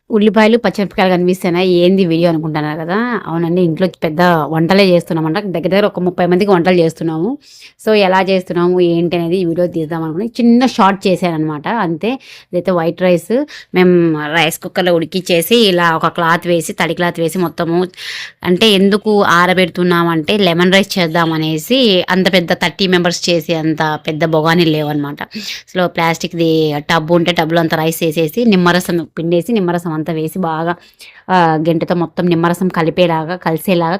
ఉల్లిపాయలు, పచ్చిమిరపకాయలు కనిపిస్తున్నాయి. ఏంది వీడియో అనుకుంటున్నారు కదా! అవునండి. ఇంట్లో పెద్ద వంటలే చేస్తున్నామంట. దగ్గర దగ్గర ఒక 30 మందికి వంటలు చేస్తున్నాము. సో, ఎలా చేస్తున్నాము, ఏంటి అనేది ఈ వీడియో తీద్దామనుకుని చిన్న షార్ట్ చేశాననమాట. అంతే. ఇదైతే వైట్ రైస్ మేము రైస్ కుక్కర్‌లో ఉడికిచ్చేసి ఇలా ఒక క్లాత్ వేసి, తడి క్లాత్ వేసి మొత్తము అంటే ఎందుకు ఆరబెడుతున్నామంటే లెమన్ రైస్ చేద్దామనేసి అంత పెద్ద 30 మెంబర్స్ చేసే అంత పెద్ద బొగానీలు లేవనమాట. సో, ప్లాస్టిక్‌ది టబ్ ఉంటే టబ్‌లో అంత రైస్ ఏసేసి నిమ్మరసం పిండేసి నిమ్మరసం అంతా వేసి బాగా గెంటెతో మొత్తం నిమ్మరసం కలిసేలాగా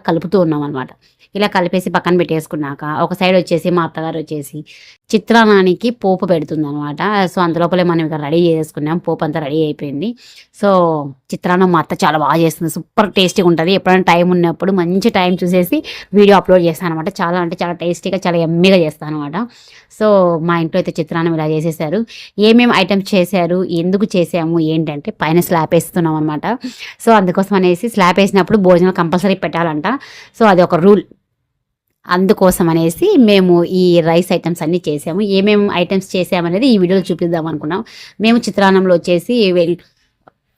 కలుపుతూ ఉన్నామనమాట. ఇలా కలిపేసి పక్కన పెట్టేసుకున్నాక ఒక సైడ్ వచ్చేసి మా అత్తగారు వచ్చేసి చిత్రాన్నానికి పోపు పెడుతుందనమాట. సో, అంతలోపలే మనం ఇక రెడీ చేసేసుకున్నాం. పోపు అంతా రెడీ అయిపోయింది. సో, చిత్రాన్నం మా అత్త చాలా బాగా చేస్తుంది. సూపర్ టేస్టీగా ఉంటుంది. ఎప్పుడైనా టైం ఉన్నప్పుడు మంచి టైం చూసేసి వీడియో అప్లోడ్ చేస్తాను అనమాట. చాలా అంటే చాలా టేస్టీగా చాలా యమ్మీగా చేస్తాను అనమాట. సో, మా ఇంట్లో అయితే చిత్రాన్నం ఇలా చేసేసారు. ఏమేమి ఐటమ్స్ చేశారు, ఎందుకు చేసాము ఏంటంటే పైన స్లాబ్ వేస్తున్నాం అనమాట. సో, అందుకోసం అనేసి స్లాబ్ వేసినప్పుడు భోజనం కంపల్సరీ పెట్టాలంట. సో, అది ఒక రూల్. అందుకోసం అనేసి మేము ఈ రైస్ ఐటమ్స్ అన్నీ చేసాము. ఏమేమి ఐటమ్స్ చేసామనేది ఈ వీడియోలో చూపిద్దాం అనుకున్నాం. మేము చిత్రాన్నంలో వచ్చేసి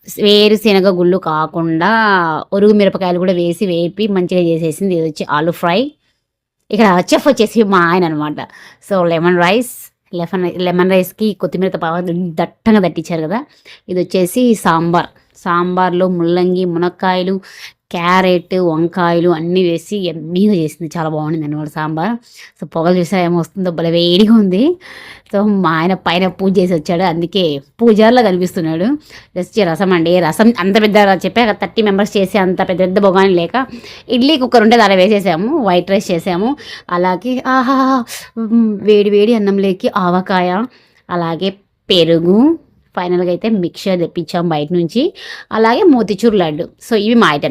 వేరుశెనగ గుళ్ళు కాకుండా ఒరుగు మిరపకాయలు కూడా వేసి వేపి మంచిగా చేసేసింది. ఇది వచ్చి ఆలు ఫ్రై. ఇక్కడ చెఫ్ వచ్చేసి మా ఆయన అనమాట. సో, లెమన్ రైస్కి కొత్తిమీరతో బాగా దట్టంగా దట్టించారు కదా. ఇది వచ్చేసి సాంబార్లో ముల్లంగి, మునక్కాయలు, క్యారెట్, వంకాయలు అన్నీ వేసి యమ్మీగా చేసింది. చాలా బాగుండింది అనమాట సాంబార్. సో, పొగలు చూసా ఏమొస్తుందో భలే వేడిగా ఉంది. సో, మా ఆయన పైన పూజ చేసి వచ్చాడు. అందుకే పూజారిలా కనిపిస్తున్నాడు. జస్ట్ రసం అండి. రసం అంత పెద్ద చెప్పాక 30 మెంబర్స్ చేసి అంత పెద్ద పెద్ద బొగాని లేక ఇడ్లీ కుక్కర్ ఉంటే దాన్ని వేసేసాము. వైట్ రైస్ చేసాము. అలాగే వేడి వేడి అన్నంలోకి ఆవకాయ, అలాగే పెరుగు, ఫైనల్గా అయితే మిక్చర్ తెప్పించాం బయట నుంచి. అలాగే మోతిచూర్ లడ్డు. సో, ఇవి మా ఐటమ్స్.